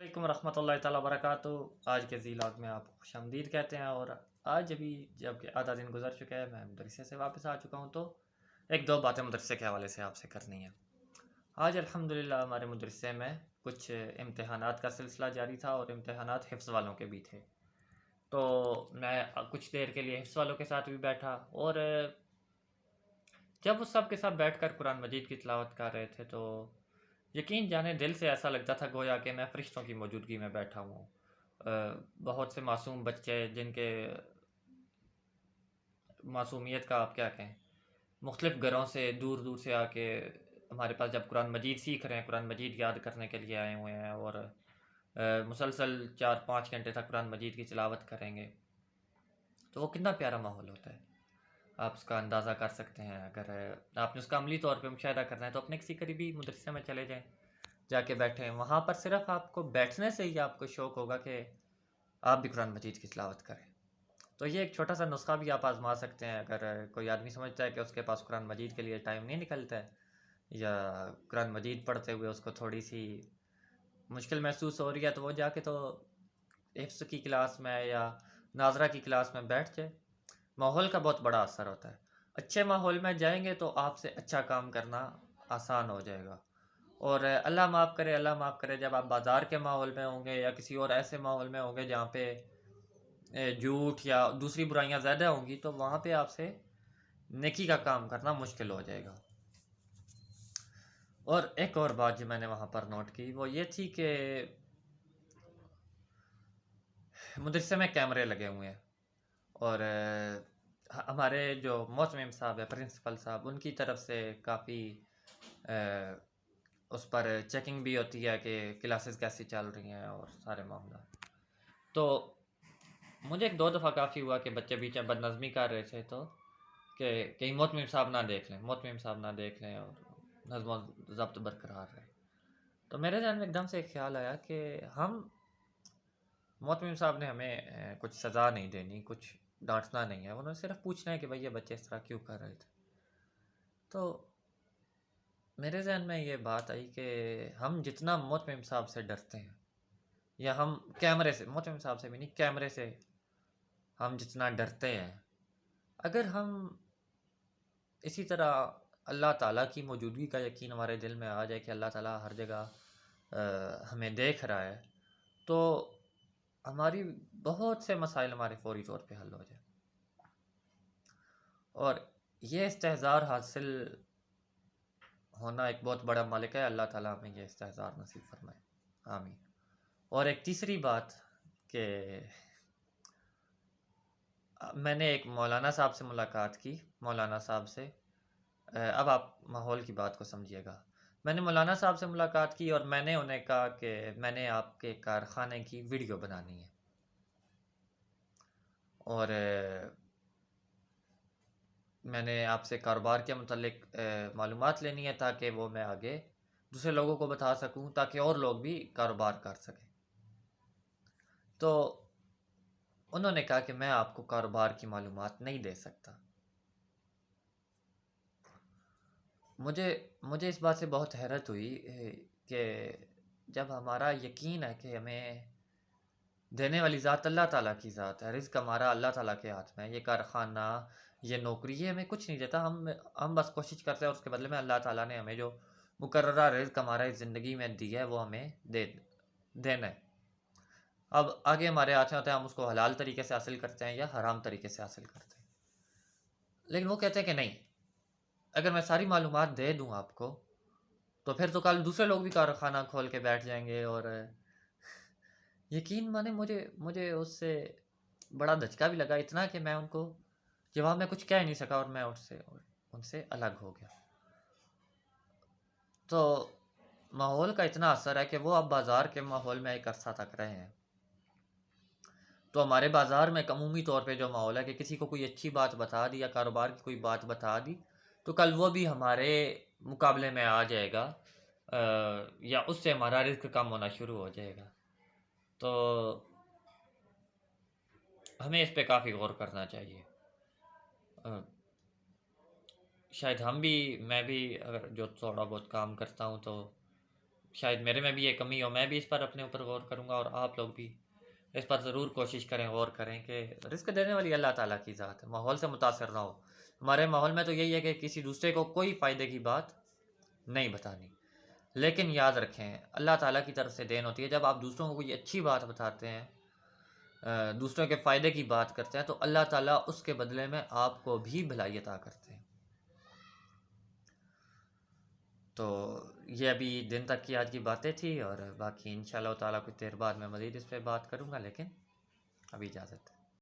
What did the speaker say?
علیکم ورحمۃ اللہ تعالیٰ وبرکاتہ۔ آج کے ذیلاگ میں آپ کو خوش آمدید کہتے ہیں، اور آج ابھی جب کہ آدھا دن گزر چکا ہے، میں مدرسے سے واپس آ چکا ہوں، تو ایک دو باتیں مدرسے کے حوالے سے آپ سے کرنی ہیں۔ آج الحمدللہ ہمارے مدرسے میں کچھ امتحانات کا سلسلہ جاری تھا، اور امتحانات حفظ والوں کے بھی تھے، تو میں کچھ دیر کے لیے حفظ والوں کے ساتھ بھی بیٹھا، اور جب وہ سب کے ساتھ بیٹھ کر قرآن مجید کی تلاوت کر رہے تھے تو یقین جانے دل سے ایسا لگتا تھا گویا کہ میں فرشتوں کی موجودگی میں بیٹھا ہوں۔ بہت سے معصوم بچے جن کے معصومیت کا آپ کیا کہیں، مختلف گھروں سے دور دور سے آ کے ہمارے پاس جب قرآن مجید سیکھ رہے ہیں، قرآن مجید یاد کرنے کے لیے آئے ہوئے ہیں، اور مسلسل 4-5 گھنٹے تک قرآن مجید کی تلاوت کریں گے، تو وہ کتنا پیارا ماحول ہوتا ہے، آپ اس کا اندازہ کر سکتے ہیں۔ اگر آپ نے اس کا عملی طور پہ مشاہدہ کرنا ہے تو اپنے کسی قریبی مدرسے میں چلے جائیں، جا کے بیٹھیں، وہاں پر صرف آپ کو بیٹھنے سے ہی آپ کو شوق ہوگا کہ آپ بھی قرآن مجید کی تلاوت کریں۔ تو یہ ایک چھوٹا سا نسخہ بھی آپ آزما سکتے ہیں، اگر کوئی آدمی سمجھتا ہے کہ اس کے پاس قرآن مجید کے لیے ٹائم نہیں نکلتا ہے، یا قرآن مجید پڑھتے ہوئے اس کو تھوڑی سی مشکل محسوس ہو رہی ہے، تو وہ جا کے تو حفظ کی کلاس میں یا ناظرہ کی کلاس میں بیٹھ جائے۔ ماحول کا بہت بڑا اثر ہوتا ہے، اچھے ماحول میں جائیں گے تو آپ سے اچھا کام کرنا آسان ہو جائے گا، اور اللہ معاف کرے جب آپ بازار کے ماحول میں ہوں گے یا کسی اور ایسے ماحول میں ہوں گے جہاں پہ جھوٹ یا دوسری برائیاں زیادہ ہوں گی، تو وہاں پہ آپ سے نیکی کا کام کرنا مشکل ہو جائے گا۔ اور ایک اور بات جو میں نے وہاں پر نوٹ کی وہ یہ تھی کہ مدرسے میں کیمرے لگے ہوئے ہیں، اور ہمارے جو محتمم صاحب ہے، پرنسپل صاحب، ان کی طرف سے کافی اس پر چیکنگ بھی ہوتی ہے کہ کلاسز کیسی چل رہی ہیں اور سارے معاملات۔ تو مجھے ایک دو دفعہ کافی ہوا کہ بچے بیچ میں بد نظمی کر رہے تھے، تو کہ کہیں محتمم صاحب نہ دیکھ لیں اور نظم و ضبط برقرار رہے۔ تو میرے ذہن میں ایک دم سے ایک خیال آیا کہ محتمم صاحب نے ہمیں کچھ سزا نہیں دینی، کچھ ڈانٹنا نہیں ہے، انہوں نے صرف پوچھنا ہے کہ بھائی یہ بچے اس طرح کیوں کر رہے تھے۔ تو میرے ذہن میں یہ بات آئی کہ ہم جتنا محتمم صاحب سے ڈرتے ہیں، یا ہم کیمرے سے، محتمم صاحب سے بھی نہیں، کیمرے سے ہم جتنا ڈرتے ہیں، اگر ہم اسی طرح اللہ تعالیٰ کی موجودگی کا یقین ہمارے دل میں آ جائے کہ اللہ تعالیٰ ہر جگہ ہمیں دیکھ رہا ہے، تو ہماری بہت سے مسائل ہمارے فوری طور پہ حل ہو جائے، اور یہ استحضار حاصل ہونا ایک بہت بڑا ملک ہے۔ اللہ تعالیٰ ہمیں یہ استحضار نصیب فرمائے، آمین۔ اور ایک تیسری بات کہ میں نے ایک مولانا صاحب سے ملاقات کی، مولانا صاحب سے، اب آپ ماحول کی بات کو سمجھیے گا، میں نے مولانا صاحب سے ملاقات کی اور میں نے انہیں کہا کہ میں نے آپ کے کارخانے کی ویڈیو بنانی ہے، اور میں نے آپ سے کاروبار کے متعلق معلومات لینی ہے تاکہ وہ میں آگے دوسرے لوگوں کو بتا سکوں، تاکہ اور لوگ بھی کاروبار کر سکیں۔ تو انہوں نے کہا کہ میں آپ کو کاروبار کی معلومات نہیں دے سکتا۔ مجھے اس بات سے بہت حیرت ہوئی کہ جب ہمارا یقین ہے کہ ہمیں دینے والی ذات اللہ تعالیٰ کی ذات ہے، رزق ہمارا اللہ تعالیٰ کے ہاتھ میں ہے، یہ کارخانہ، یہ نوکری، یہ ہمیں کچھ نہیں دیتا، ہم بس کوشش کرتے ہیں اور اس کے بدلے میں اللہ تعالیٰ نے ہمیں جو مقررہ رزق ہمارا اس زندگی میں دی ہے وہ ہمیں دینا ہے۔ اب آگے ہمارے ہاتھ میں ہوتا ہے ہم اس کو حلال طریقے سے حاصل کرتے ہیں یا حرام طریقے سے حاصل کرتے ہیں، لیکن وہ کہتے ہیں کہ نہیں، اگر میں ساری معلومات دے دوں آپ کو تو پھر تو کل دوسرے لوگ بھی کارخانہ کھول کے بیٹھ جائیں گے، اور یقین مانے مجھے اس سے بڑا دھچکا بھی لگا، اتنا کہ میں ان کو جواب میں کچھ کہہ نہیں سکا، اور میں ان سے الگ ہو گیا۔ تو ماحول کا اتنا اثر ہے کہ وہ اب بازار کے ماحول میں ایک عرصہ تک رہے ہیں، تو ہمارے بازار میں عمومی طور پہ جو ماحول ہے کہ کسی کو کوئی اچھی بات بتا دی یا کاروبار کی کوئی بات بتا دی تو کل وہ بھی ہمارے مقابلے میں آ جائے گا، یا اس سے ہمارا رزق کم ہونا شروع ہو جائے گا۔ تو ہمیں اس پہ کافی غور کرنا چاہیے۔ شاید میں بھی اگر جو تھوڑا بہت کام کرتا ہوں تو شاید میرے میں بھی یہ کمی ہو، میں بھی اس پر اپنے اوپر غور کروں گا، اور آپ لوگ بھی اس پر ضرور کوشش کریں، غور کریں کہ رزق دینے والی اللہ تعالیٰ کی ذات ہے، ماحول سے متاثر نہ ہو۔ ہمارے ماحول میں تو یہی ہے کہ کسی دوسرے کو کوئی فائدے کی بات نہیں بتانی، لیکن یاد رکھیں اللہ تعالیٰ کی طرف سے دین ہوتی ہے، جب آپ دوسروں کو کوئی اچھی بات بتاتے ہیں، دوسروں کے فائدے کی بات کرتے ہیں، تو اللہ تعالیٰ اس کے بدلے میں آپ کو بھی بھلائی عطا کرتے ہیں۔ تو یہ ابھی دن تک کی آج کی باتیں تھی، اور باقی انشاءاللہ تعالیٰ کچھ دیر بعد میں مزید اس پہ بات کروں گا، لیکن ابھی اجازت ہے۔